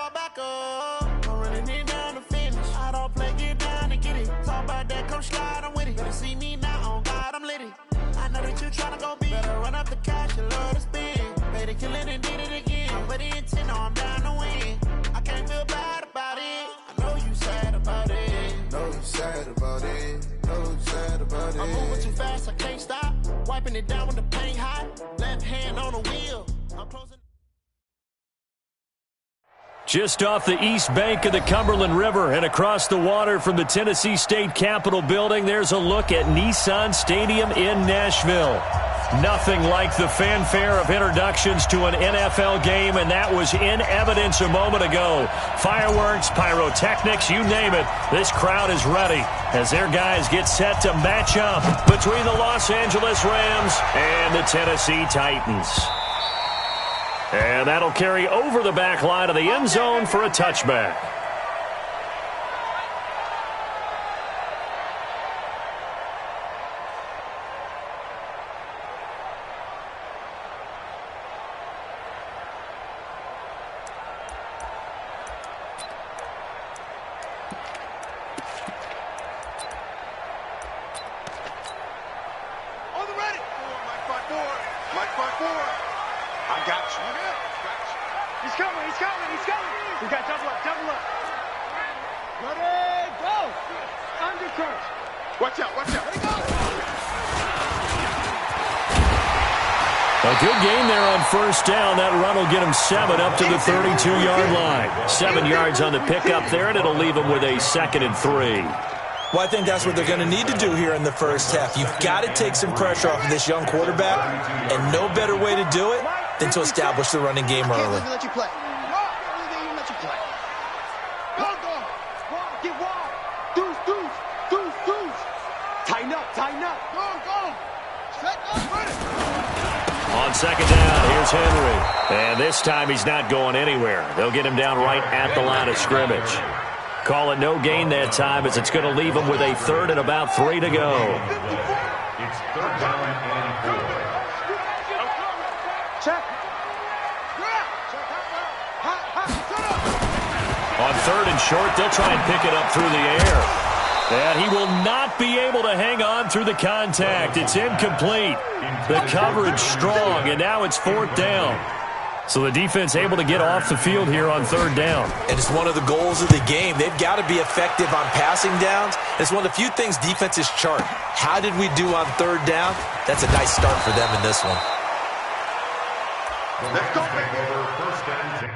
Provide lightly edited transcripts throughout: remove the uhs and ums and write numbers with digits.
fall back up. I'm running it down to finish. I don't play, get down to get it. Talk about that, come slide, I'm with it. Better see me now, on God, I'm litty. I know that you tryna go big. Better run up the cash, you love to spend. Better kill it and did it again. I'm with the intent, no, I'm down to win. I can't feel bad about it. I know you sad about it. Know you sad about it. Know you sad about it. I'm moving too fast, I can't stop. Wiping it down with the paint hot. Left hand on the wheel. I'm closing. Just off the east bank of the Cumberland River and across the water from the Tennessee State Capitol building, there's a look at Nissan Stadium in Nashville. Nothing like the fanfare of introductions to an NFL game, and that was in evidence a moment ago. Fireworks, pyrotechnics, you name it. This crowd is ready as their guys get set to match up between the Los Angeles Rams and the Tennessee Titans. And that'll carry over the back line of the end zone for a touchback. On the ready. Mike 5-4. I got you. He's coming. We got double up. Ready, go. Undercurrent. Watch out. Ready, go. A good gain there on first down. That run will get him 7 up to the 32-yard line. 7 yards on the pickup there, and it'll leave him with a 2nd and 3. Well, I think that's what they're going to need to do here in the first half. You've got to take some pressure off of this young quarterback, and no better way to do it than to establish the running game early. Let you play. Get wide. Deuce. Tighten up. Go. Set up, ready. On second down, here's Henry. And this time he's not going anywhere. They'll get him down right at the line of scrimmage. Call it no gain that time as it's going to leave him with a 3rd and about 3 to go. It's 3rd down and 4. Check. On 3rd and short, they'll try and pick it up through the air. And he will not be able to hang on through the contact. It's incomplete. The coverage strong, and now it's 4th down. So the defense able to get off the field here on 3rd down. And it's one of the goals of the game. They've got to be effective on passing downs. It's one of the few things defenses chart. How did we do on 3rd down? That's a nice start for them in this one. Let's go. First and 10.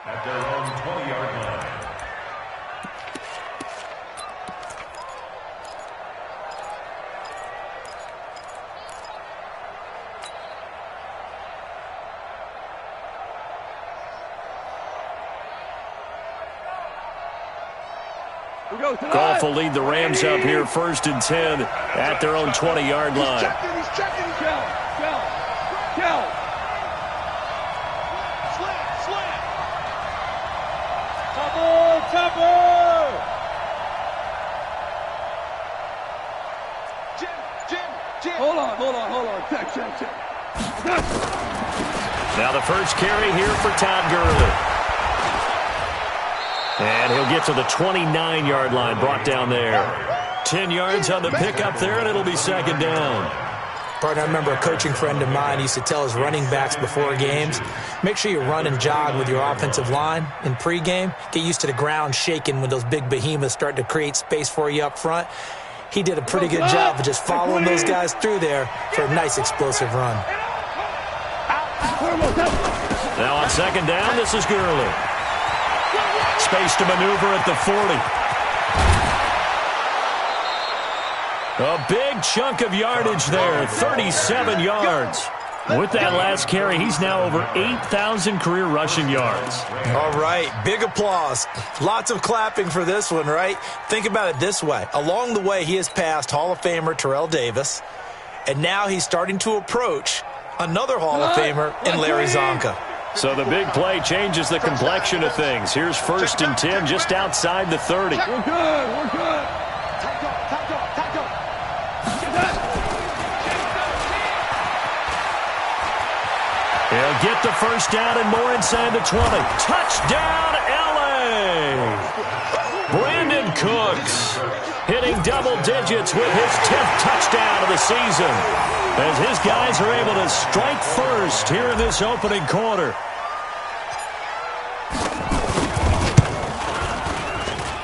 At their own 20-yard line. Goff will lead the Rams up here 1st and 10 at their own 20-yard line. He's checking. Go. Slant. Topper. Jim. Hold on. Check. Now the first carry here for Todd Gurley. And he'll get to the 29-yard line, brought down there. 10 yards on the pickup there, and it'll be 2nd down. Partner, I remember a coaching friend of mine used to tell his running backs before games, make sure you run and jog with your offensive line in pregame. Get used to the ground shaking when those big behemoths start to create space for you up front. He did a pretty good job of just following those guys through there for a nice explosive run. Now on 2nd down, this is Gurley. Space to maneuver at the 40. A big chunk of yardage there, 37 yards. With that last carry, he's now over 8,000 career rushing yards. All right, big applause. Lots of clapping for this one, right? Think about it this way. Along the way, he has passed Hall of Famer Terrell Davis, and now he's starting to approach another Hall of Famer in Larry Zonka. So the big play changes the complexion of things. Here's 1st and 10 just outside the 30. We're good. We're good. He'll get the first down and more inside the 20. Touchdown, L.A. Brandon Cooks hitting double digits with his 10th touchdown of the season, as his guys are able to strike first here in this opening quarter.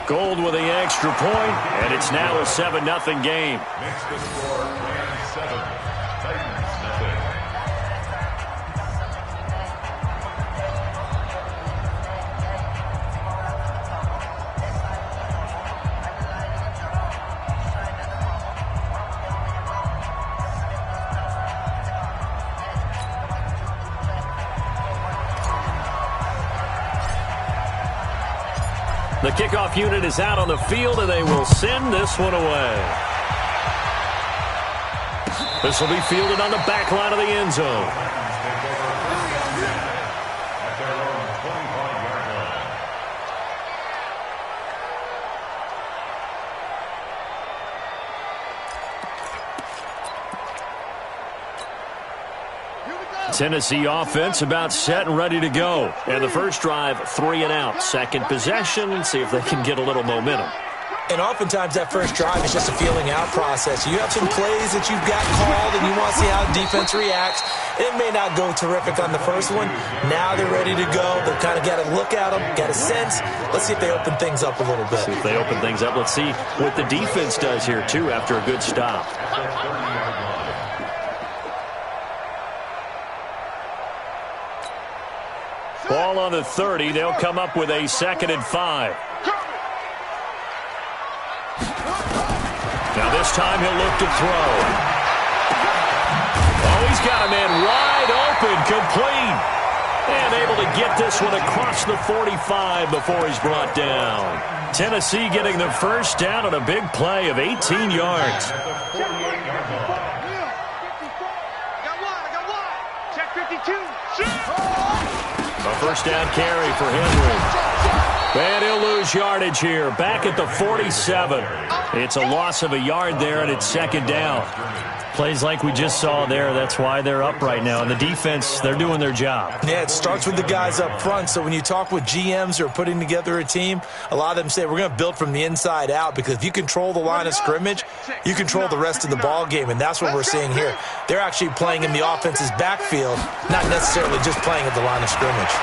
Gold with the extra point, and it's now a 7-0 game. Makes the score Rams 7, Titans nothing. The kickoff unit is out on the field, and they will send this one away. This will be fielded on the back line of the end zone. At their own 25-yard line. Tennessee offense about set and ready to go. And the first drive, 3 and out. Second possession, see if they can get a little momentum. And oftentimes that first drive is just a feeling out process. You have some plays that you've got called and you want to see how the defense reacts. It may not go terrific on the first one. Now they're ready to go. They've kind of got to look at them, got a sense. Let's see if they open things up a little bit. See if they open things up. Let's see what the defense does here, too, after a good stop. Ball on the 30. They'll come up with a 2nd and 5. Now this time he'll look to throw. Oh, he's got a man wide open, complete. And able to get this one across the 45 before he's brought down. Tennessee getting the first down on a big play of 18 yards. A first down carry for Henry. And he'll lose yardage here. Back at the 47. It's a loss of a yard there, and it's 2nd down. Plays like we just saw there. That's why they're up right now. And the defense, they're doing their job. Yeah, it starts with the guys up front. So when you talk with GMs who are putting together a team, a lot of them say we're going to build from the inside out, because if you control the line of scrimmage, you control the rest of the ball game. And that's what we're seeing here. They're actually playing in the offense's backfield, not necessarily just playing at the line of scrimmage.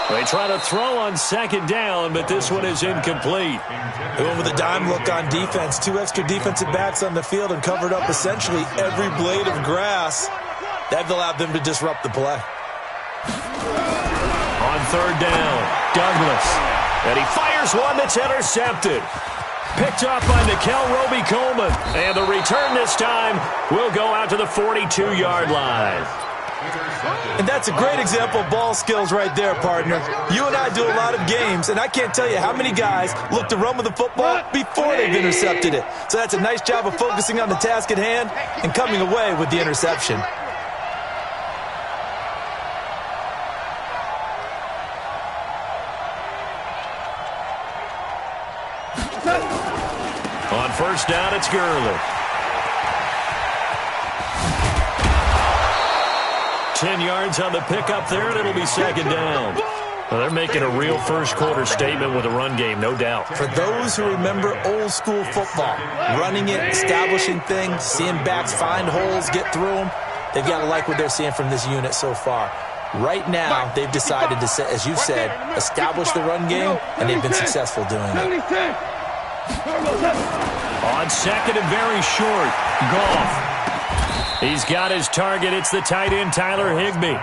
They try to throw on 2nd down, but this one is incomplete. They went with a dime look on defense. 2 extra defensive backs on the field and covered up essentially every blade of grass. That allowed them to disrupt the play. On 3rd down, Douglas. And he fires one that's intercepted. Picked off by Nickel Roby-Coleman. And the return this time will go out to the 42-yard line. And that's a great example of ball skills right there, partner. You and I do a lot of games, and I can't tell you how many guys look to run with the football before they've intercepted it. So that's a nice job of focusing on the task at hand and coming away with the interception. On 1st down, it's Gurley. 10 yards on the pickup there, and it'll be 2nd down. Well, they're making a real first-quarter statement with a run game, no doubt. For those who remember old-school football, running it, establishing things, seeing backs find holes, get through them, they've got to like what they're seeing from this unit so far. Right now, they've decided to, as you said, establish the run game, and they've been successful doing it. On 2nd and very short, Goff. He's got his target. It's the tight end, Tyler Higbee.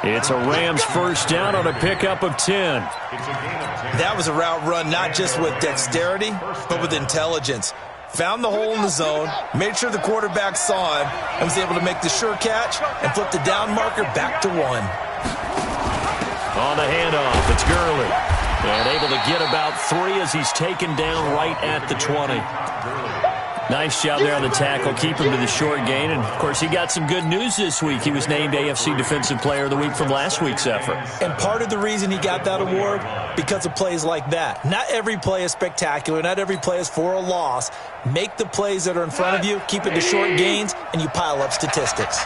It's a Rams first down on a pickup of 10. That was a route run not just with dexterity, but with intelligence. found the hole in the zone, made sure the quarterback saw him, and was able to make the sure catch and flip the down marker back to 1. On the handoff, it's Gurley. And able to get about 3 as he's taken down right at the 20. Nice job there on the tackle. Keep him to the short gain. And, of course, he got some good news this week. He was named AFC Defensive Player of the Week from last week's effort. And part of the reason he got that award, because of plays like that. Not every play is spectacular. Not every play is for a loss. Make the plays that are in front of you, keep it to short gains, and you pile up statistics.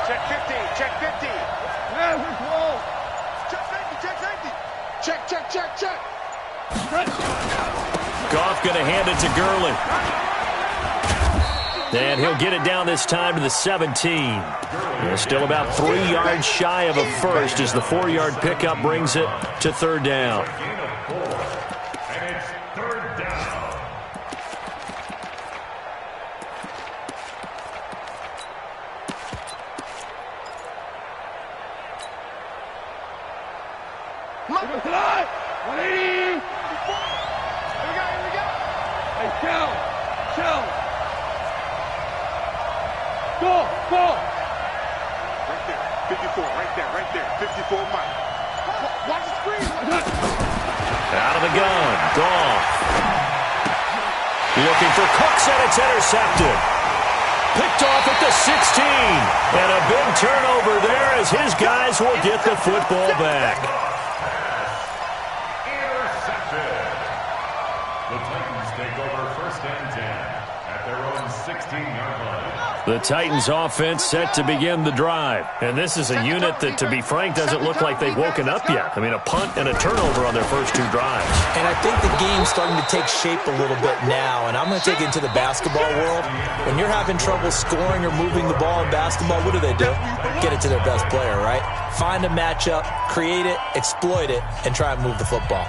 Check 50, check 50. Check. Goff going to hand it to Gurley. And he'll get it down this time to the 17. And still about 3 yards shy of a first as the 4-yard pickup brings it to 3rd down. And it's 3rd down. Right there. 54 Mike. Watch the screen. Out of the gun. Goff. Looking for Cooks, and it's intercepted. Picked off at the 16. And a big turnover there as his guys will get the football back. Intercepted. The Titans take over 1st and 10 at their own 16-yard line. The Titans offense set to begin the drive. And this is a unit that, to be frank, doesn't look like they've woken up yet. I mean, a punt and a turnover on their first 2 drives. And I think the game's starting to take shape a little bit now. And I'm going to take it into the basketball world. When you're having trouble scoring or moving the ball in basketball, what do? Get it to their best player, right? Find a matchup, create it, exploit it, and try and move the football.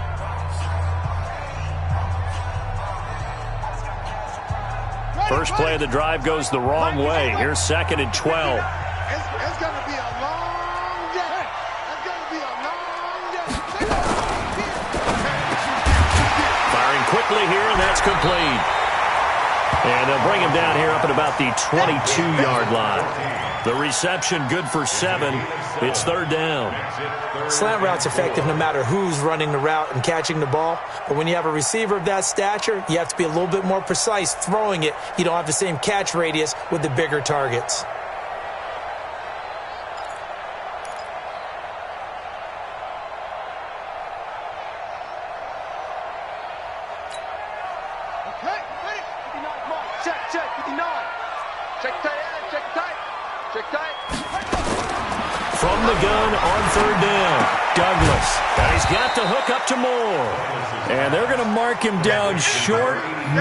First play of the drive goes the wrong way. Here's 2nd and 12. It's going to be a long day. It's going to be a long day. Firing quickly here, and that's complete. And they'll bring him down here up at about the 22-yard line. The reception good for 7. It's 3rd down. Slant route's effective no matter who's running the route and catching the ball. But when you have a receiver of that stature, you have to be a little bit more precise throwing it. You don't have the same catch radius with the bigger targets. Okay, ready? 59, Mike. Check, 59. Check tight. From the gun on 3rd down, Douglas. And he's got the hook up to Moore. And they're going to mark him down short,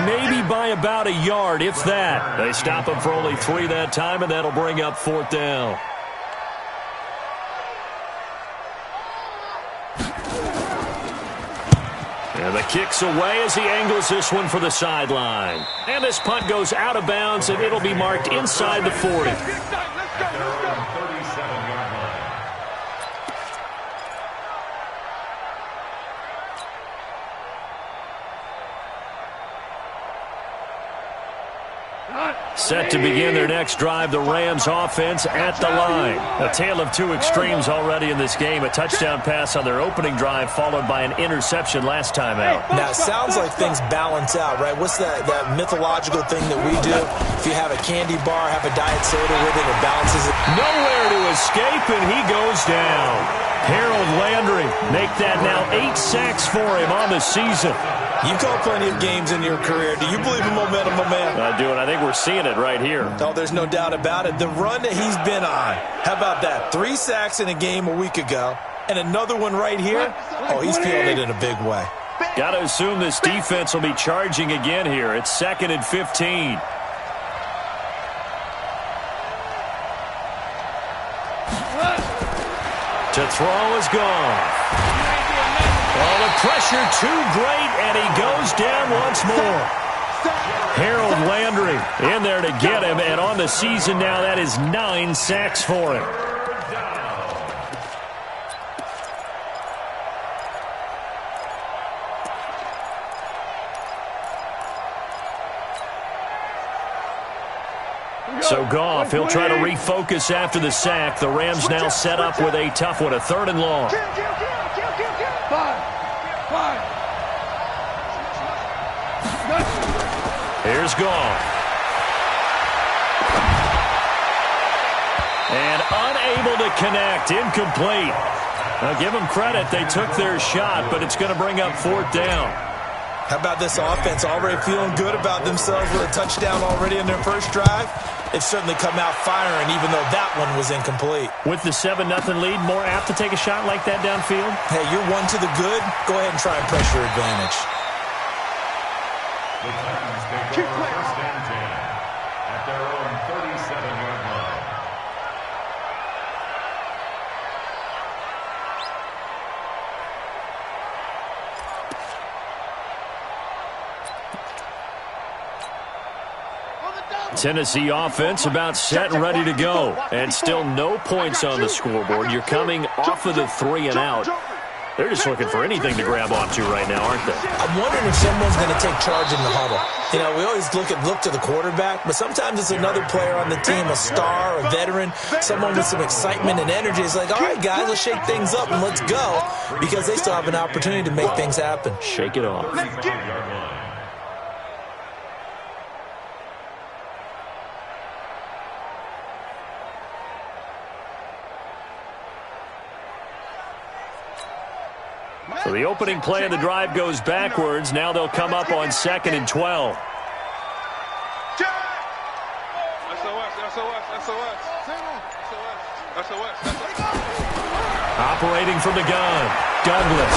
maybe by about a yard, if that. They stop him for only 3 that time, and that'll bring up 4th down. And the kick's away as he angles this one for the sideline. And this punt goes out of bounds, and it'll be marked inside the 40. Set to begin their next drive, the Rams offense at the line. A tale of 2 extremes already in this game. A touchdown pass on their opening drive followed by an interception last time out. Now, it sounds like things balance out, right? What's that mythological thing that we do? If you have a candy bar, have a diet soda with it, it balances it. Nowhere to escape, and he goes down. Harold Landry make that now 8 sacks for him on the season. You've called plenty of games in your career. Do you believe in momentum, my man? I do, and I think we're seeing it right here. Oh, there's no doubt about it. The run that he's been on. How about that? 3 sacks in a game a week ago, and another one right here. Oh, he's feeling it in a big way. Got to assume this defense will be charging again here. It's 2nd and 15. To throw is gone. Oh, the pressure too great, and he goes down once more. Harold Landry in there to get him, and on the season now, that is 9 sacks for him. So Goff, he'll try to refocus after the sack. The Rams now set up with a tough one, a 3rd and long. Here's Goff. And unable to connect, incomplete. Now give them credit, they took their shot, but it's going to bring up 4th down. How about this offense already feeling good about themselves with a touchdown already in their first drive? They've certainly come out firing, even though that one was incomplete. With the 7-0 lead, more apt to take a shot like that downfield? Hey, you're one to the good. Go ahead and try and press your advantage. The Titans take over 1st and 10 at their own 37-yard line. Tennessee offense about set and ready to go. And still no points on the scoreboard. You're coming off of the 3 and out. They're just looking for anything to grab onto right now, aren't they? I'm wondering if someone's going to take charge in the huddle. You know, we always look to the quarterback, but sometimes it's another player on the team, a star, a veteran, someone with some excitement and energy. It's like, all right, guys, let's shake things up and let's go, because they still have an opportunity to make things happen. Shake it off. So the opening play of the drive goes backwards. Now they'll come up on 2nd and 12. Operating from the gun, Douglas.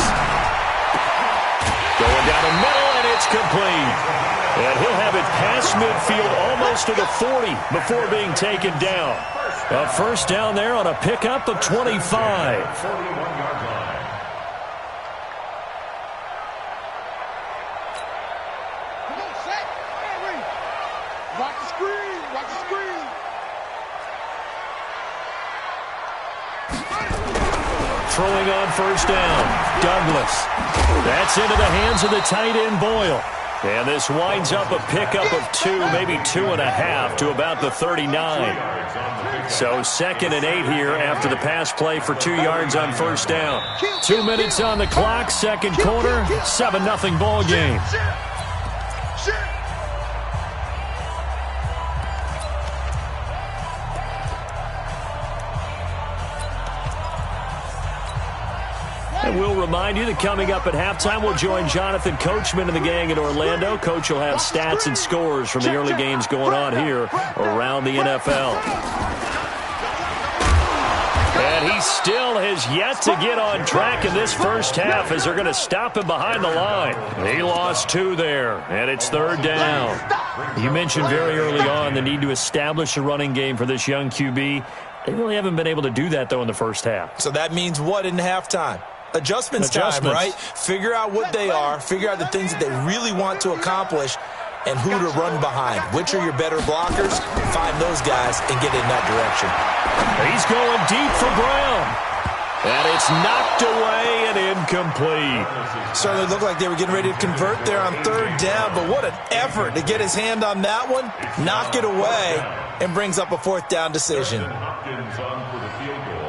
Going down the middle, and it's complete. And he'll have it past midfield almost to the 40 before being taken down. A 1st down there on a pickup of 25. Throwing on 1st down, Douglas. That's into the hands of the tight end, Boyle. And this winds up a pickup of 2, maybe 2.5 to about the 39. So 2nd and 8 here after the pass play for 2 yards on 1st down. 2 minutes on the clock, 2nd quarter, 7-0 ball game. And we'll remind you that coming up at halftime, we'll join Jonathan Coachman and the gang in Orlando. Coach will have stats and scores from the early games going on here around the NFL. And he still has yet to get on track in this first half as they're going to stop him behind the line. He lost 2 there, and it's 3rd down. You mentioned very early on the need to establish a running game for this young QB. They really haven't been able to do that, though, in the first half. So that means what in halftime? Adjustments time, right? Figure out what they are, figure out the things that they really want to accomplish, and who to run behind. Which are your better blockers? Find those guys and get in that direction. He's going deep for Brown. And it's knocked away and incomplete. Certainly looked like they were getting ready to convert there on 3rd down, but what an effort to get his hand on that one, knock it away, and brings up a 4th down decision. Hopkins on for the field goal.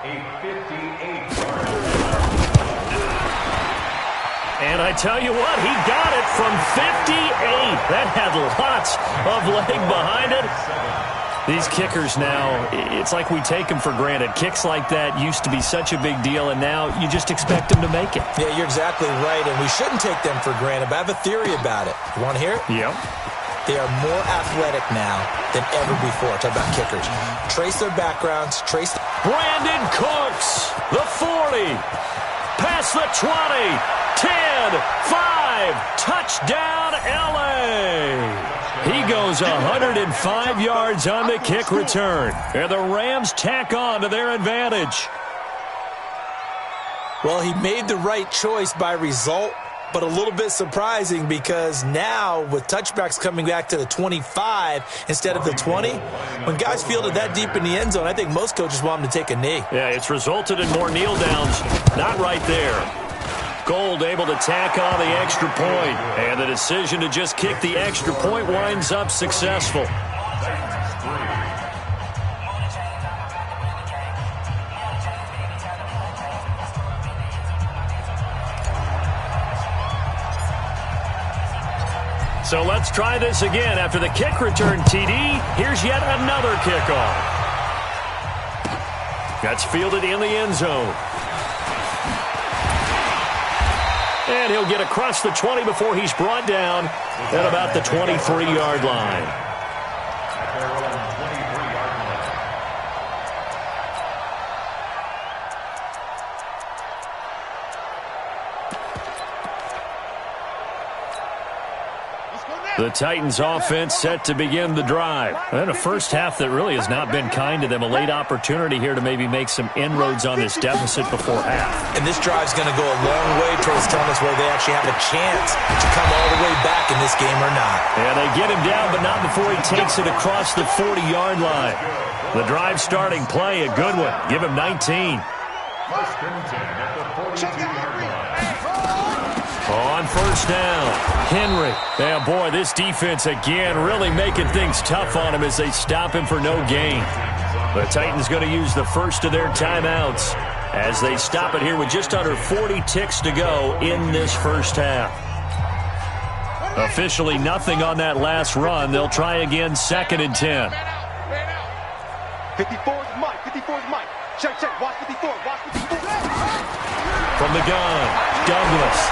A 58-yard. And I tell you what, he got it from 58. That had lots of leg behind it. These kickers now, it's like we take them for granted. Kicks like that used to be such a big deal, and now you just expect them to make it. Yeah, you're exactly right, and we shouldn't take them for granted, but I have a theory about it. You want to hear it? Yep. They are more athletic now than ever before. Talk about kickers. Trace their backgrounds, trace... Brandon Cooks, the 40, past the 20, 10, 5, touchdown, L.A. He goes 105 yards on the kick return, and the Rams tack on to their advantage. Well, he made the right choice by result, but a little bit surprising because now with touchbacks coming back to the 25 instead of the 20, when guys fielded that deep in the end zone, I think most coaches want them to take a knee. Yeah, it's resulted in more kneel downs. Not right there. Gold able to tack on the extra point, and the decision to just kick the extra point winds up successful. So let's try this again. After the kick return TD, here's yet another kickoff. That's fielded in the end zone. And he'll get across the 20 before he's brought down at about the 23-yard line. The Titans offense set to begin the drive. And a first half that really has not been kind to them. A late opportunity here to maybe make some inroads on this deficit before half. And this drive's going to go a long way towards telling us whether they actually have a chance to come all the way back in this game or not. And they get him down, but not before he takes it across the 40-yard line. The drive starting play, a good one. Give him 19. First and 10 at the 42-yard line. On first down, Henry. Yeah, boy, this defense again really making things tough on him as they stop him for no gain. The Titans going to use the first of their timeouts as they stop it here with just under 40 ticks to go in this first half. Officially nothing on that last run. They'll try again, 2nd and 10. 54's Mike. 54's Mike. Check. Watch 54. Watch 54. From the gun, Douglas.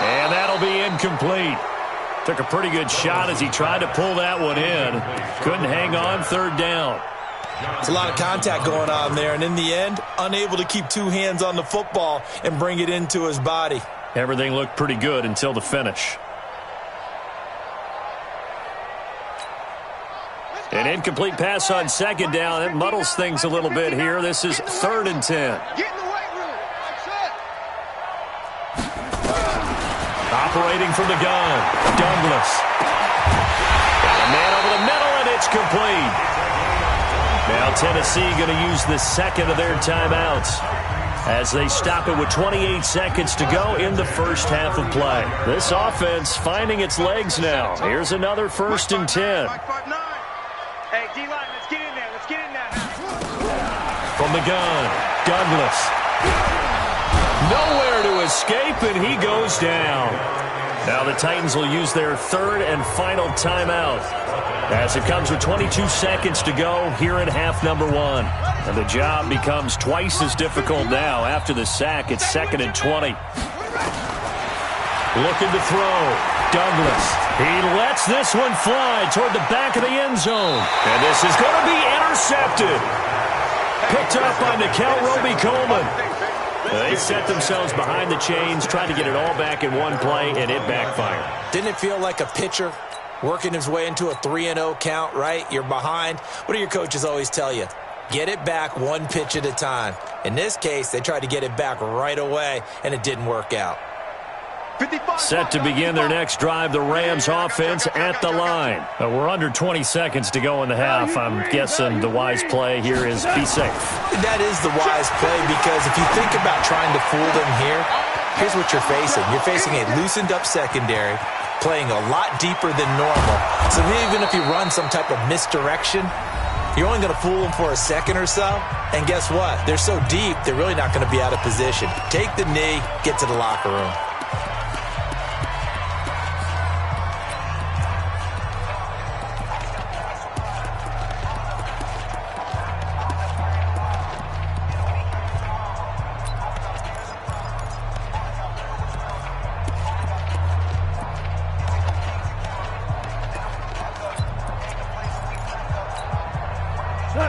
And that'll be incomplete. Took a pretty good shot as he tried to pull that one in. Couldn't hang on, 3rd down. There's a lot of contact going on there, and in the end, unable to keep 2 hands on the football and bring it into his body. Everything looked pretty good until the finish. An incomplete pass on 2nd down. It muddles things a little bit here. This is 3rd and 10. Get in the weight room. That's it. Operating from the gun, Douglas. Got a man over the middle, and it's complete. Now Tennessee going to use the 2nd of their timeouts as they stop it with 28 seconds to go in the first half of play. This offense finding its legs now. Here's another 1st and 10. Hey, D-line, let's get in there. Let's get in there. From the gun, Douglas. Nowhere to escape, and he goes down. Now the Titans will use their 3rd and final timeout as it comes with 22 seconds to go here in half number 1. And the job becomes twice as difficult now. After the sack, it's 2nd and 20. Looking to throw. Douglas. He lets this one fly toward the back of the end zone. And this is going to be intercepted. Picked up by Nickel Roby-Coleman. They set themselves behind the chains, trying to get it all back in one play, and it backfired. Didn't it feel like a pitcher working his way into a 3-0 count, right? You're behind. What do your coaches always tell you? Get it back 1 pitch at a time. In this case, they tried to get it back right away, and it didn't work out. Set to begin their next drive, the Rams offense at the line. We're under 20 seconds to go in the half. I'm guessing the wise play here is be safe. That is the wise play, because if you think about trying to fool them here, here's what you're facing. You're facing a loosened up secondary, playing a lot deeper than normal. So even if you run some type of misdirection, you're only going to fool them for a second or so. And guess what? They're so deep, they're really not going to be out of position. Take the knee, get to the locker room.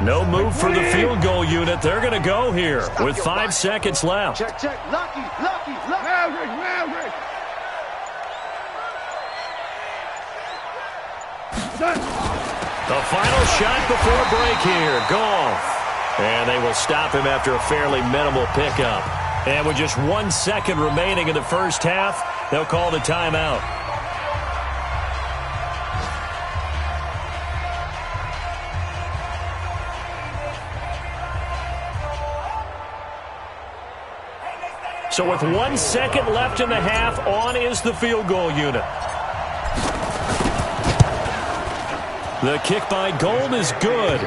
No move for the field goal unit. They're going to go here with 5 seconds left. Check. Lucky. Maverick. The final shot before break here. Goff. And they will stop him after a fairly minimal pickup. And with just 1 second remaining in the first half, they'll call the timeout. So with 1 second left in the half, on is the field goal unit. The kick by Gold is good,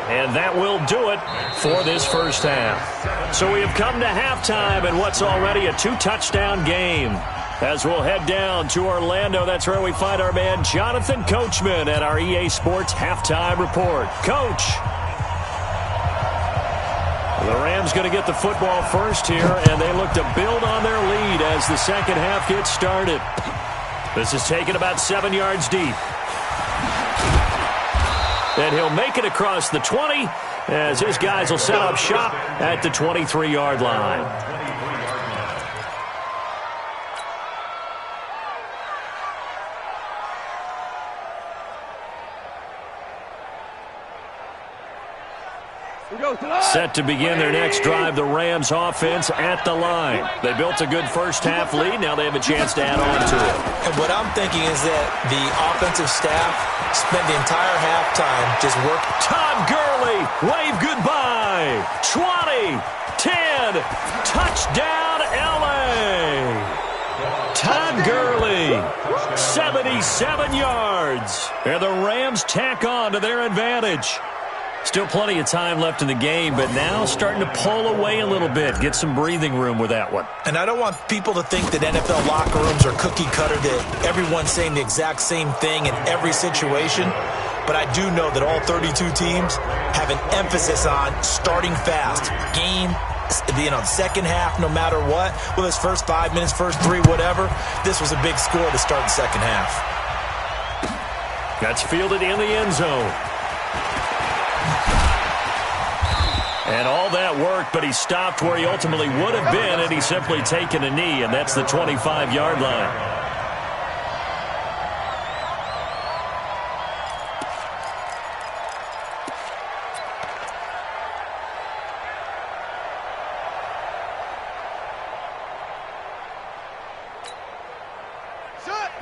and that will do it for this first half. So we have come to halftime in what's already a 2-touchdown game. As we'll head down to Orlando, that's where we find our man Jonathan Coachman at our EA Sports Halftime Report. Coach, the Rams going to get the football first here, and they look to build on their lead as the second half gets started. This is taken about 7 yards deep. And he'll make it across the 20 as his guys will set up shop at the 23-yard line. Set to begin their next drive, the Rams offense at the line. They built a good first half lead. Now they have a chance to add on to it. And what I'm thinking is that the offensive staff spent the entire halftime just working. Todd Gurley, wave goodbye. 20, 10, touchdown LA. Todd Gurley, 77 yards. And the Rams tack on to their advantage. Still plenty of time left in the game, but now starting to pull away a little bit. Get some breathing room with that one. And I don't want people to think that NFL locker rooms are cookie cutter, that everyone's saying the exact same thing in every situation. But I do know that all 32 teams have an emphasis on starting fast. Game, second half, no matter what. Whether it's first 5 minutes, first 3, whatever. This was a big score to start the second half. That's fielded in the end zone. And all that worked, but he stopped where he ultimately would have been had he simply taken a knee, and that's the 25-yard line.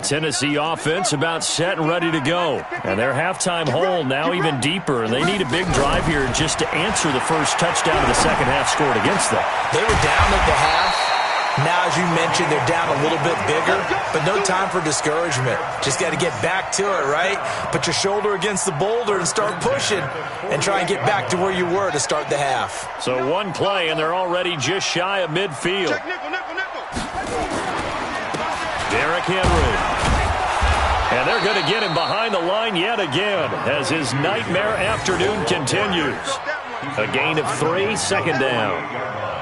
Tennessee offense about set and ready to go. And their halftime hole now even deeper. And they need a big drive here just to answer the first touchdown of the second half scored against them. They were down at the half. Now, as you mentioned, they're down a little bit bigger, but no time for discouragement. Just got to get back to it, right? Put your shoulder against the boulder and start pushing and try and get back to where you were to start the half. So one play, and they're already just shy of midfield. Derrick Henry. And they're going to get him behind the line yet again as his nightmare afternoon continues. A gain of 3, second down.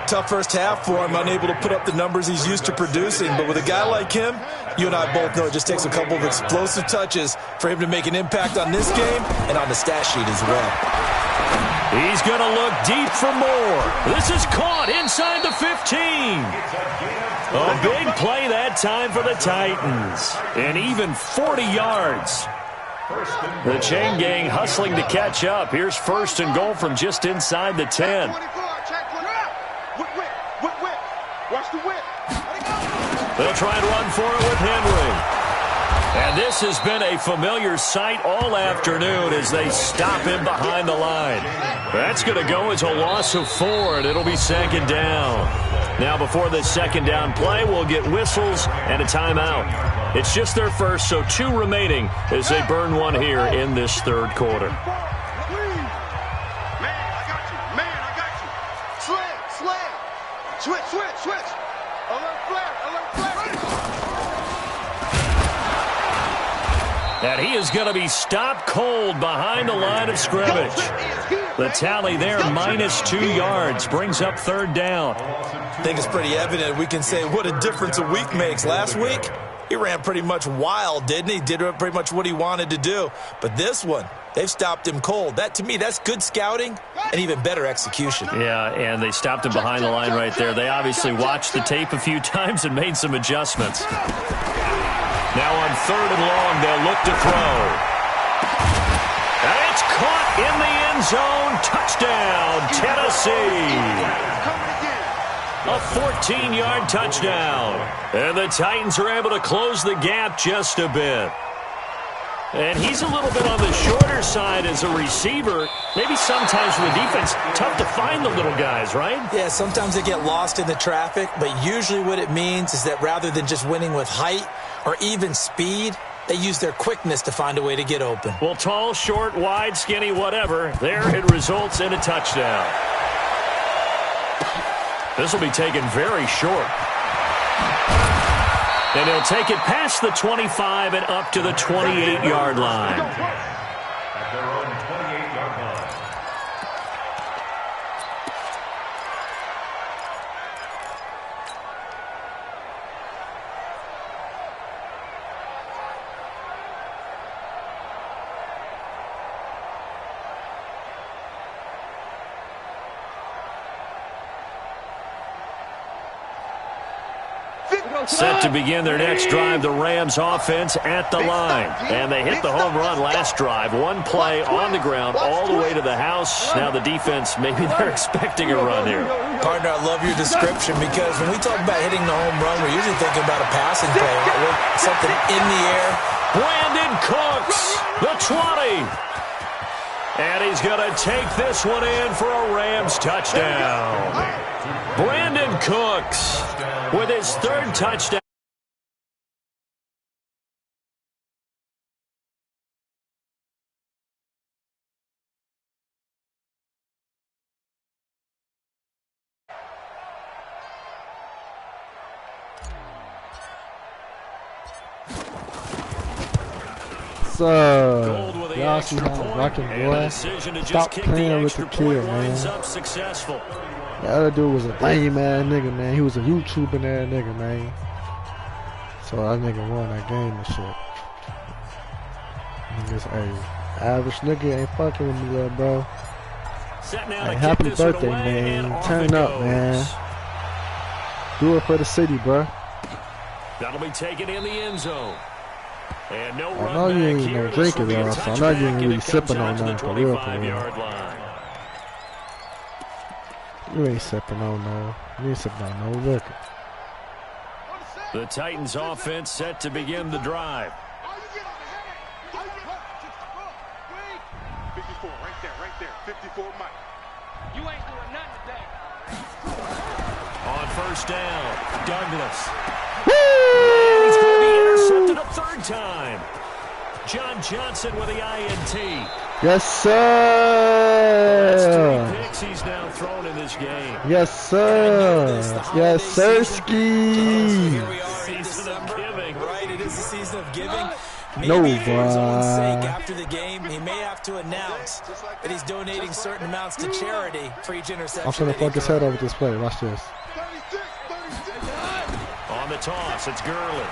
Tough first half for him, unable to put up the numbers he's used to producing. But with a guy like him, you and I both know it just takes a couple of explosive touches for him to make an impact on this game and on the stat sheet as well. He's going to look deep for more. This is caught inside the 15. A big play that time for the Titans. And even 40 yards. The chain gang hustling to catch up. Here's first and goal from just inside the 10. They'll try and run for it with Henry. And this has been a familiar sight all afternoon as they stop him behind the line. That's going to go as a loss of 4, and it'll be second down. Now, before this second down play, we'll get whistles and a timeout. It's just their first, so 2 remaining as they burn one here in this third quarter. Man, I got you. Slam. Switch. Alert flare. And he is going to be stopped cold behind the line of scrimmage. The tally there, -2 yards, brings up third down. I think it's pretty evident. We can say what a difference a week makes. Last week, he ran pretty much wild, didn't he? Did pretty much what he wanted to do. But this one, they've stopped him cold. That, to me, that's good scouting and even better execution. Yeah, and they stopped him behind the line right there. They obviously watched the tape a few times and made some adjustments. Now on third and long, they'll look to throw. And it's caught in the end zone. Touchdown, Tennessee. A 14-yard touchdown. And the Titans are able to close the gap just a bit. And he's a little bit on the shorter side as a receiver. Maybe sometimes for the defense, tough to find the little guys, right? Yeah, sometimes they get lost in the traffic, but usually what it means is that rather than just winning with height or even speed, they use their quickness to find a way to get open. Well, tall, short, wide, skinny, whatever, there it results in a touchdown. This will be taken very short. And he'll take it past the 25 and up to the 28-yard line. At their own 28-yard line. Set to begin their next drive, the Rams offense at the line. And they hit the home run last drive. One play on the ground all the way to the house. Now the defense, maybe they're expecting a run here. Partner, I love your description because when we talk about hitting the home run, we're usually thinking about a passing play, aren't we? Something in the air. Brandon Cooks, the 20. And he's going to take this one in for a Rams touchdown. Brandon Cooks with his third touchdown. So, y'all see how I'm rocking, boy. Stop playing with the kid, man. The other dude was a lame ass nigga, man. He was a YouTubing ass nigga, man. So that nigga won that game and shit. Niggas, hey, average nigga ain't fucking with me, little bro. Hey, happy birthday, man. Turn up, man. Do it for the city, bro. That'll be taken in the end zone. And no I know you ain't no drinker, though, so I know you ain't really sipping on nothing for real, for real. You ain't sipping on no. You ain't sipping on no liquor. The Titans offense set to begin the drive. 54, right there. 54, Mike. You ain't doing nothing today. On first down, Douglas. And he's going to be intercepted a third time. John Johnson with the INT. Yes, sir. That's 3 picks he's now thrown in this game. Yes, sir. Yes, sir. Ski. Here we are in December, right? It is the season of giving. Maybe No, for his own boy. sake, after the game, he may have to announce that he's donating certain amounts to charity for each interception. I'm finna fuck his head over this play. Watch this. On the toss, it's Gurley.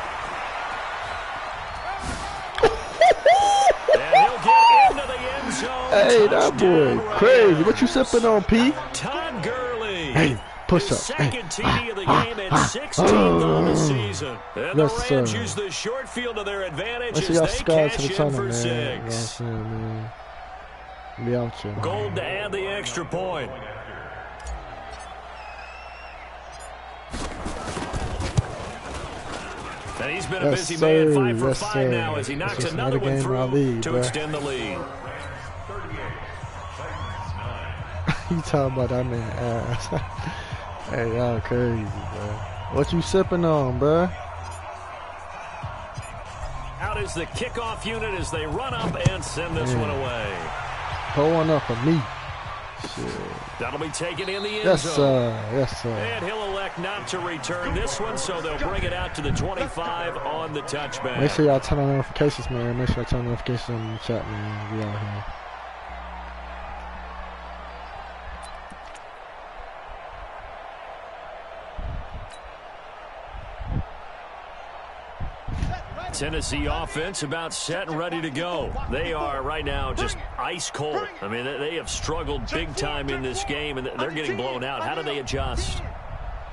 And he'll get into the end zone. Hey, that boy crazy. What you sipping on, P? Todd Gurley. Hey, push His up. Hey. second TD of the game and 16th on the season. And the Yes, Rams sir. use the short field to their advantage Let's see as y'all they sky cash to the in tunnel, for man. You know what I'm 6. saying, man? Be out here. Gold to add the extra point. And he's been a Yes, busy sir. man, 5 for Yes, 5 sir. now as he It's knocks just another another one game in our through league, to bruh. extend the lead. 38, Titans 9. You talking about that man ass. Hey, y'all crazy, bro. What you sipping on, bro? Out is the kickoff unit as they run up and send this one away. Pull one up for me. Shit. That'll be taken in the end Yes, zone. sir. Yes, sir. And he'll elect not to return this one, so they'll bring it out to the 25 on the touchback. Make sure y'all turn on notifications, man. Make sure y'all turn on notifications in the chat, man. We out here. Tennessee offense about set and ready to go. They are right now just ice cold. I mean, they have struggled big time in this game, and they're getting blown out. How do they adjust?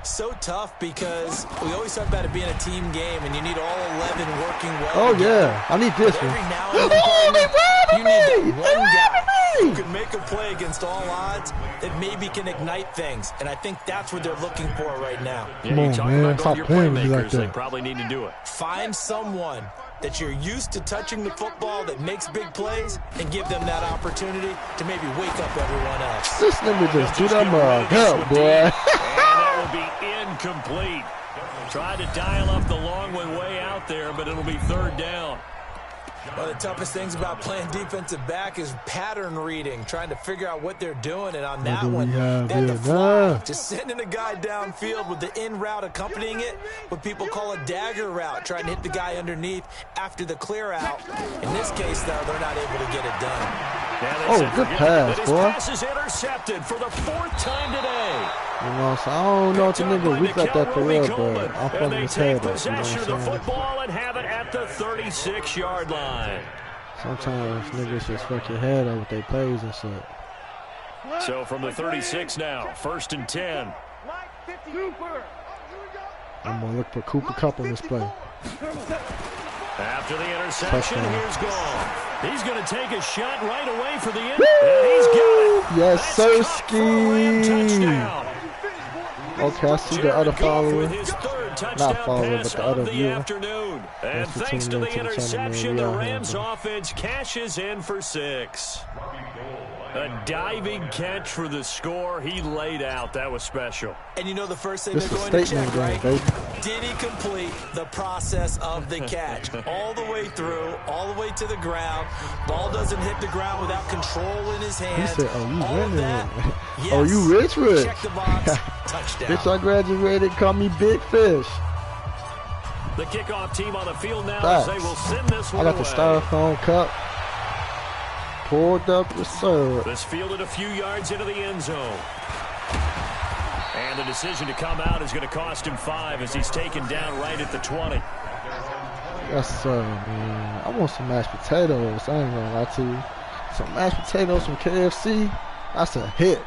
So tough because we always talk about it being a team game, and you need all 11 working well. Oh, together. yeah. I need this But one. every now and then, partner, you need that one guy who can make a play against all odds that maybe can ignite things. And I think that's what they're looking for right now. Yeah, Come you on, talk man. about going Stop to your playing with me like playmakers. They that. probably need to do it. Find someone that you're used to touching the football that makes big plays and give them that opportunity to maybe wake up everyone else. This nigga just do that mug. Help, boy. And that will be incomplete. Tried to dial up the long one way out there, but it'll be third down. One of the toughest things about playing defensive back is pattern reading, trying to figure out what they're doing. And on that one, they had to fly, just sending a guy downfield with the in route accompanying it, what people call a dagger route, trying to hit the guy underneath after the clear out. In this case, though, they're not able to get it done. Oh, good pass, boy. Pass is intercepted for the 4th time today. You know, so I don't know if the nigga weak like that for real, but I'm fucking his head up. Possession of the football and have it at the 36-yard line. Sometimes niggas just fuck your head up with their plays and shit. So from the 36 now, 1st and 10. I'm gonna look for Cooper Kupp on this play. After the interception, here's Goff. He's going to take a shot right away for the end. And he's got it. Yes, sirski. Okay, I see the other follower. Not follower, but the other viewer. And thanks to the interception, the Rams offense cashes in for 6. A diving catch for the score. He laid out. That was special. And you know the first thing they're going to check, right? Did he complete the process of the catch? All the way through, all the way to the ground. Ball doesn't hit the ground without control in his hands. He said, oh, you winning. Yes. Oh, you rich. Check the box. Touchdown. Bitch, I graduated. Call me Big Fish. The kickoff team on the field now as they will send this one I got the styrofoam cup. Pulled up the serve. This fielded a few yards into the end zone. And the decision to come out is going to cost him 5 as he's taken down right at the 20. Yes, sir, man. I want some mashed potatoes. I ain't gonna lie to you. Some mashed potatoes from KFC. That's a hit.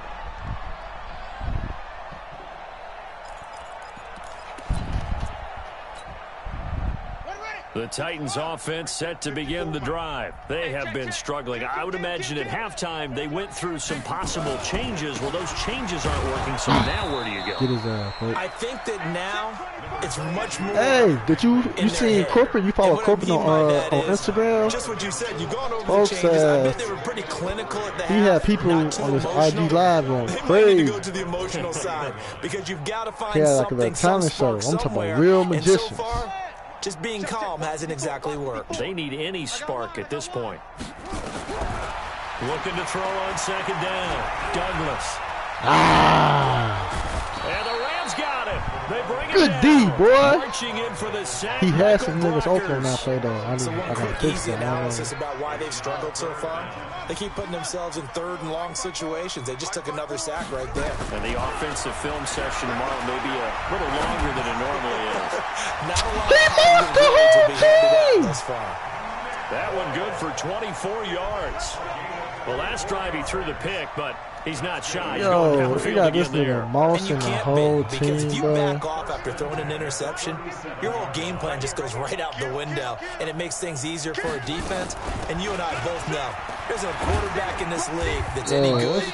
The Titans offense set to begin the drive. They have been struggling. I would imagine at halftime they went through some possible changes. Well, those changes aren't working, so now where do you go? Get his ass, right? I think that now it's much more. Hey, did you see Corporate? You follow Corporate on Instagram? Just what you said. You gone over the changes. I bet they were pretty clinical at the half. He had people on his IG live going crazy. Go to the emotional side because you've got to find something. Yeah, like a talent show. I'm talking about real magicians. Just being calm hasn't exactly worked. They need any spark at this point. Looking to throw on 2nd down. Douglas. And the Rams got it. They bring it good down. D, boy. Marching in for the sack. He has some niggas open on that play, though. I got easy analysis about why they've struggled so far. They keep putting themselves in 3rd and long situations. They just took another sack right there. And the offensive film session tomorrow may be a little longer than it normally is. Not a lot of time to be handed out thus far. That one good for 24 yards. The last drive he threw the pick, but he's not shy. Yo, we got this nigga Moss and the whole team, because if you back off after throwing an interception, your whole game plan just goes right out the window, and it makes things easier for a defense. And you and I both know there's a quarterback in this league that's any good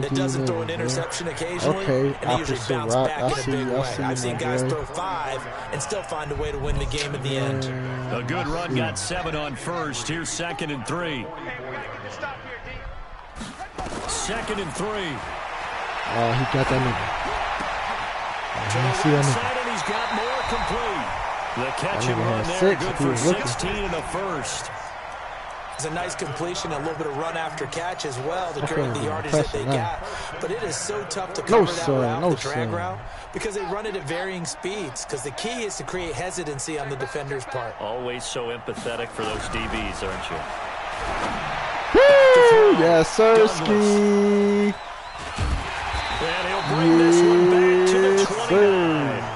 that doesn't throw an interception occasionally, and they usually bounce back in a big way. I've seen guys throw 5 and still find a way to win the game at the end. A good run got 7 on 1st. Here's 2nd and 3. 2nd and 3. Oh, he got that nigga. To the right side, and he's got more complete. The catch and run there, good for 16 in the 1st. It's a nice completion, a little bit of run after catch as well to create the yardage that they got. But it is so tough to cover that route, the drag route, because they run it at varying speeds. Because the key is to create hesitancy on the defender's part. Always so empathetic for those DBs, aren't you? Woo! Yes, sirski. And he'll bring this one back to the 29.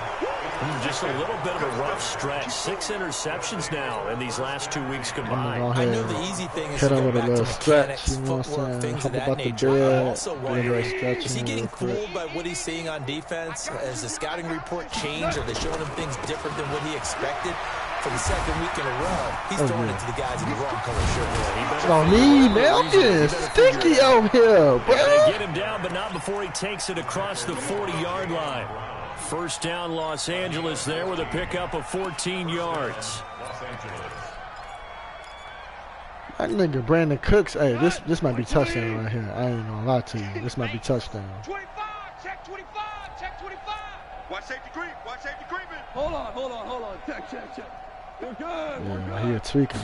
Just a little bit of a rough stretch. 6 interceptions now in these last 2 weeks combined. I know the easy thing is to go back to mechanics, footwork, things of that nature. I'm also wondering, is he getting fooled by what he's seeing on defense? Has the scouting report changed? Are they showing him things different than what he expected? For the 2nd week in a row, he's throwing it to the guys in the wrong color shirt. On me, man, I'm getting sticky out here, bro. They get him down, but not before he takes it across the 40-yard line. 1st down, Los Angeles there with a pickup of 14 yards. That nigga Brandon Cooks, hey, this might be touchdown right here. I ain't gonna lie to you. This might be touchdown. 25, check 25, check 25. Watch safety creep, watch safety creeping. Hold on. Check. Yeah, he a tweaker.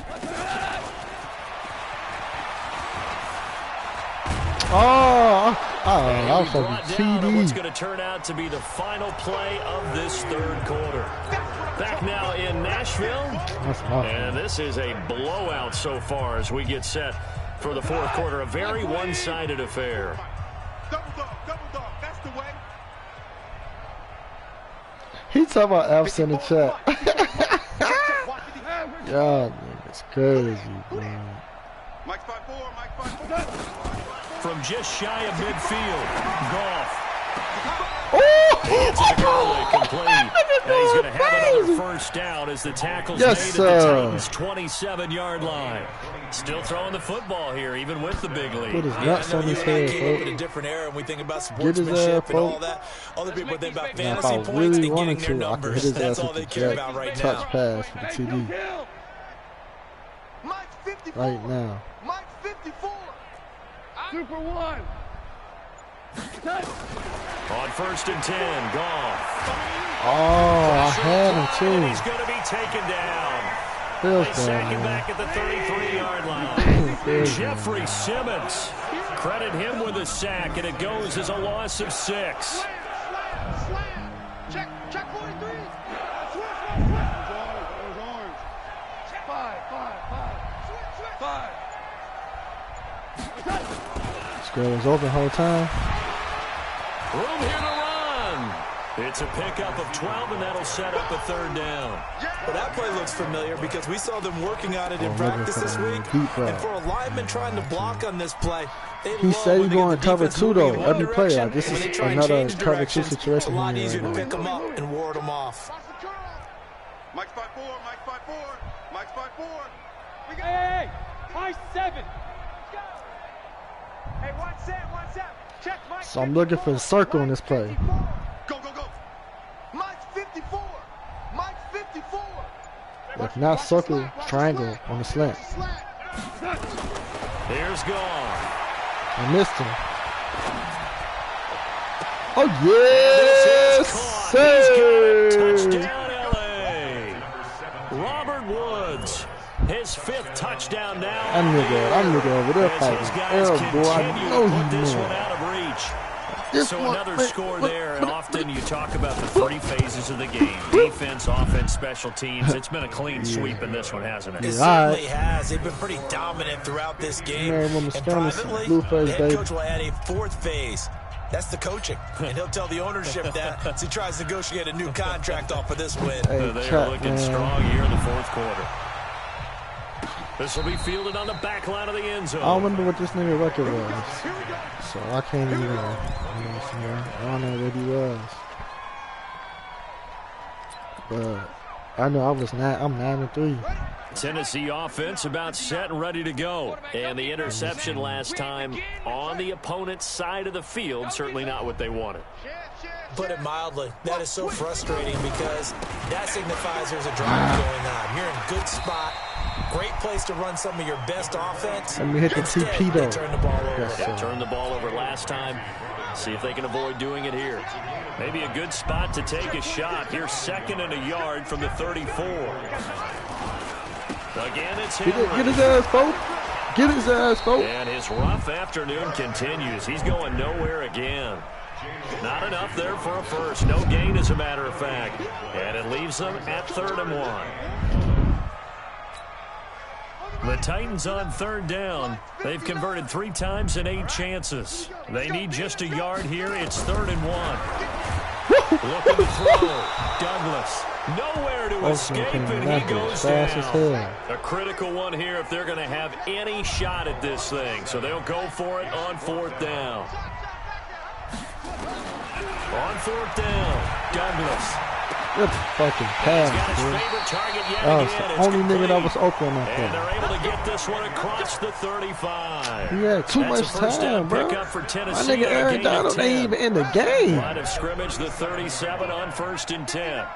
I was talking TD. What's going to turn out to be the final play of this third quarter. Back now in Nashville, and this is a blowout so far as we get set for the fourth quarter. A very one-sided affair. Double dog, that's the way. He talking about F's in the chat. Y'all niggas crazy, man. Mike 5-4, Mike 5-4. From just shy of midfield, Goff. Oh! It's complete. And he's going to have another first down as the tackle's made at the Titans' 27-yard line. Still throwing the football here, even with the big lead. Put his nuts on his head, came up in a different era, and we think about sportsmanship and all that. Other people think about fantasy points really and getting their to, numbers. That's all they care about right now. Touch pass for the TD. Right now. Mike 54. Super one. On 1st and 10, Goff. Oh, I had him too. He's going to be taken down. Feels They sack bad, him man. back at the 33-yard line. Feels Jeffrey bad. Simmons. Credit him with a sack, and it goes as a loss of 6. Slam. Check 43. Square was open the whole time. Room here to run. It's a pickup of 12, and that'll set up a third down. Well, that play looks familiar because we saw them working on it in practice this week. And for a lineman trying to block on this play, he said he's going to cover 2 though. Every play, like this is another cover 2 situation. It's a lot easier to pick them up and ward them off. Mike 5-4, Mike 5-4, Mike 5-4. Hey, high 7. Hey, 1-7. Check Mike. So I'm looking for a circle in this play. Go. Mike 54. Mike 54. If not circle, triangle on the slant. Here's Goff. I missed him. Oh, yes, sir. Touchdown, LA. Robert Woods, his 5th touchdown now. I knew they over there fighting. Oh, boy, I know he this one knew. out of reach. So one, another wait, score what, there, and often you talk about the 3 phases of the game. Defense, offense, special teams. It's been a clean sweep in this one, hasn't it? It certainly has. They've been pretty dominant throughout this game. And privately, the head coach will add a 4th phase. That's the coaching. And he'll tell the ownership that as he tries to negotiate a new contract off of this win. Hey, they are looking strong here in the 4th quarter. This will be fielded on the back line of the end zone. I don't remember what this nigga record was, so I can't even, I don't know what he was. But I know I'm 9-3. Tennessee offense about set and ready to go. And the interception last time on the opponent's side of the field, certainly not what they wanted. Put it mildly, that is so frustrating because that signifies there's a drive going on. You're in a good spot. Great place to run some of your best offense. Let me hit the TP though. Turn the ball over. Yes, They turned the ball over last time. See if they can avoid doing it here. Maybe a good spot to take a shot. Here, 2nd and a yard from the 34. Again, it's Henry. Get his ass, folks. Get his ass, folks. And his rough afternoon continues. He's going nowhere again. Not enough there for a first. No gain, as a matter of fact. And it leaves them at 3rd and 1. The Titans on 3rd down. They've converted 3 times in 8 chances. They need just a yard here. It's 3rd and 1. Looking to throw. Douglas. Nowhere to escape, and he goes down. A critical one here if they're going to have any shot at this thing. So they'll go for it on 4th down. On 4th down, Douglas. Good fucking pass, dude. That was the only nigga that was open on that play. And they're able to get this one across the 35. He had too much time, bro. My nigga Aaron Donald ain't even in the game. Line of scrimmage, the 37 on 1st and 10.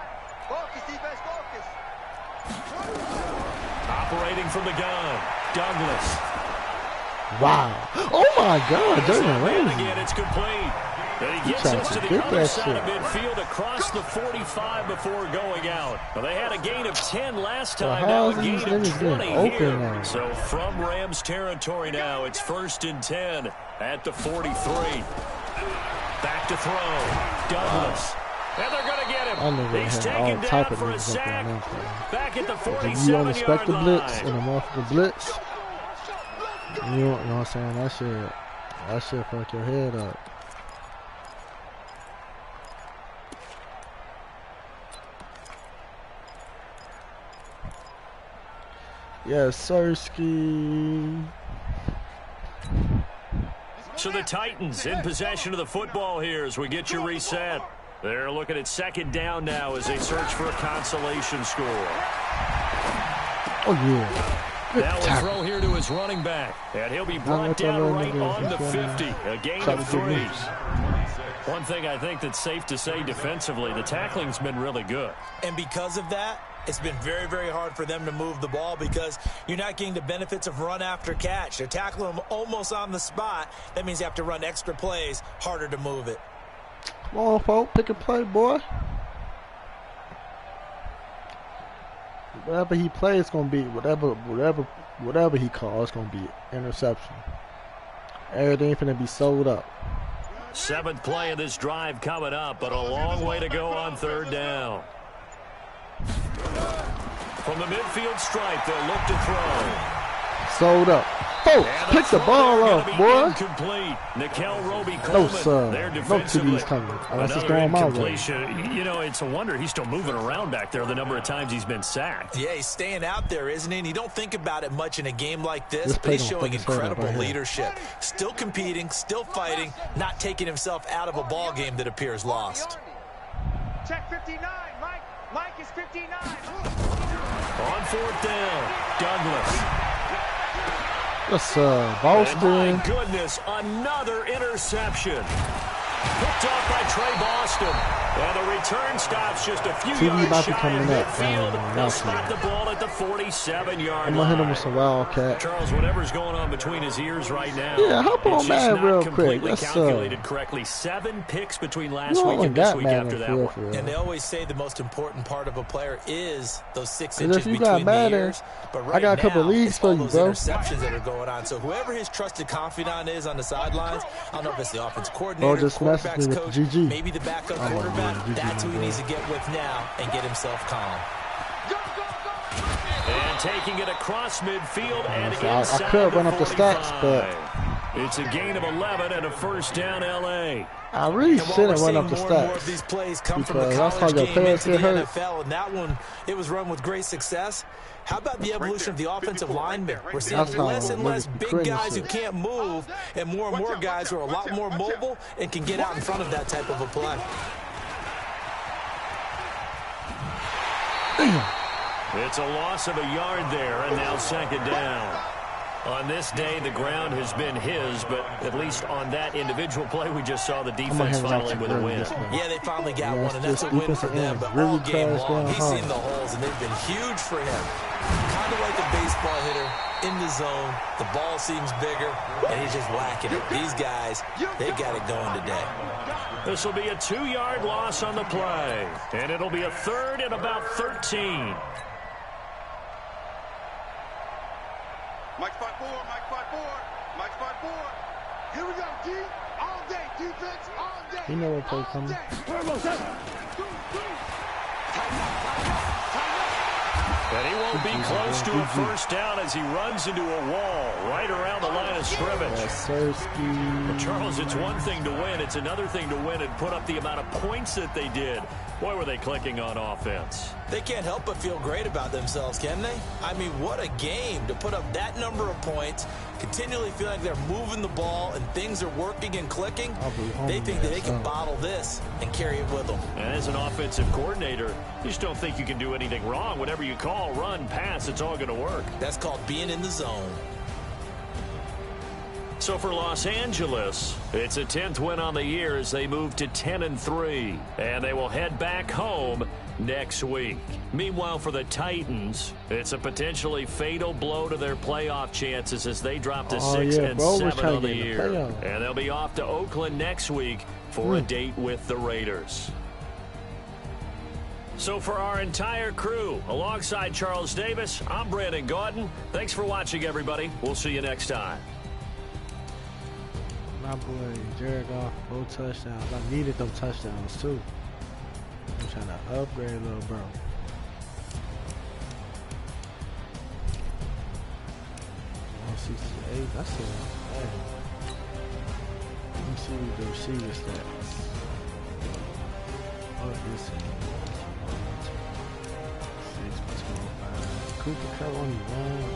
Operating from the gun, Douglas. Wow. Oh, my God. Jalen Ramsey. Again, it's complete. And he gets us to the other side of midfield across the 45 before going out. Well, they had a gain of 10 last time, now a gain of 20 here. Now. So from Rams territory now, it's 1st and 10 at the 43. Back to throw. Douglas. And they're going to get him. He's taken down for a sack. Back at the 47-yard line. You unexpected blitz and a multiple blitz. You know what I'm saying? That shit fuck your head up. Yes, Sirski. So the Titans in possession of the football here as we get you reset. They're looking at 2nd down now as they search for a consolation score. Oh, yeah. Now we'll throw here to his running back. And he'll be brought down right on the 50. A gain of 3. One thing I think that's safe to say defensively, the tackling's been really good. And because of that, it's been very, very hard for them to move the ball because you're not getting the benefits of run after catch. They're tackling them almost on the spot. That means you have to run extra plays, harder to move it. Come on, folks, pick a play, boy. Whatever he plays, it's gonna be whatever he calls, it's gonna be interception. Everything finna be sold up. 7th play of this drive coming up, but a long way to go on 3rd down. From the midfield stripe, they'll look to throw. Sold up. Folks, pick the ball up, boy. Incomplete. Nickel Roby No, sir. No TD's coming. Unless it's going my way. You know, it's a wonder he's still moving around back there the number of times he's been sacked. Yeah, he's staying out there, isn't he? And you don't think about it much in a game like this, but he's showing incredible leadership. Still competing, still fighting, not taking himself out of a ball game that appears lost. Check 59, Mike. Mike is 59. On 4th down, Douglas. Yes, Boston. And my goodness, another interception. Picked off by Trey Boston. And the return stops just a few yards shy of midfield. They'll spot the ball at the 47-yard line. I'm going to hit him with some wildcat. Charles, whatever's going on between his ears right now. Yeah, hop on that real quick. That's calculated correctly. 7 picks between last week and this week after that one. And they always say the most important part of a player is those 6 inches between the ears. But right I got a couple leads for you, bro. Interceptions that are going on. So whoever his trusted confidant is on the sidelines, I don't know if it's the offense coordinator, quarterback's coach, maybe the backup quarterback. That's who he needs to get with now and get himself calm. And taking it across midfield and inside I could run up the stats, but it's a gain of 11 and a 1st down LA. I really shouldn't run up the stats. More of these plays come from the college game into the NFL, and that one, it was run with great success. How about the evolution of the offensive linemen? We're seeing less and less big guys who can't move, and more guys who are a lot more mobile and can get out in front of that type of a play. It's a loss of a yard there, and now 2nd down. On this day, the ground has been his, but at least on that individual play, we just saw the defense finally with a win. Yeah, they finally got one, and that's a win for them. But all game long, he's seen the holes, and they've been huge for him. Kind of like a baseball hitter in the zone. The ball seems bigger, and he's just whacking it. These guys, they got it going today. This will be a 2-yard loss on the play, and it'll be a 3rd and about 13. Mike 5-4, Mike 5-4, Mike 5-4. Here we go, D. All day, defense, all day. You know what play coming. And he won't be close to a 1st down as he runs into a wall right around the line of scrimmage. Well, Charles, it's one thing to win. It's another thing to win and put up the amount of points that they did. Boy, were they clicking on offense. They can't help but feel great about themselves, can they? I mean, what a game to put up that number of points, continually feel like they're moving the ball and things are working and clicking. They think that they can bottle this and carry it with them. And as an offensive coordinator, you just don't think you can do anything wrong. Whatever you call, run, pass, it's all going to work. That's called being in the zone. So for Los Angeles, it's a 10th win on the year as they move to 10-3. And they will head back home next week. Meanwhile, for the Titans, it's a potentially fatal blow to their playoff chances as they drop to 6-7 on the year. And they'll be off to Oakland next week for a date with the Raiders. So for our entire crew, alongside Charles Davis, I'm Brandon Gaudin. Thanks for watching, everybody. We'll see you next time. My boy, Jared Goff, 4 touchdowns. I needed them touchdowns, too. I'm trying to upgrade little bro. 168, that's it. Hey. Let me see the receiver stats. Oh, this is 6-12-5. Cooper Cup only one.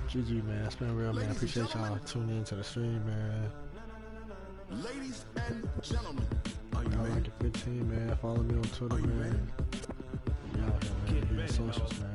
GG, man. It's been real, man. Appreciate y'all tuning in to the stream, man. Ladies and gentlemen, are you ready? Like 15, man. Follow me on Twitter, man. Y'all here, man. Be the socials, man.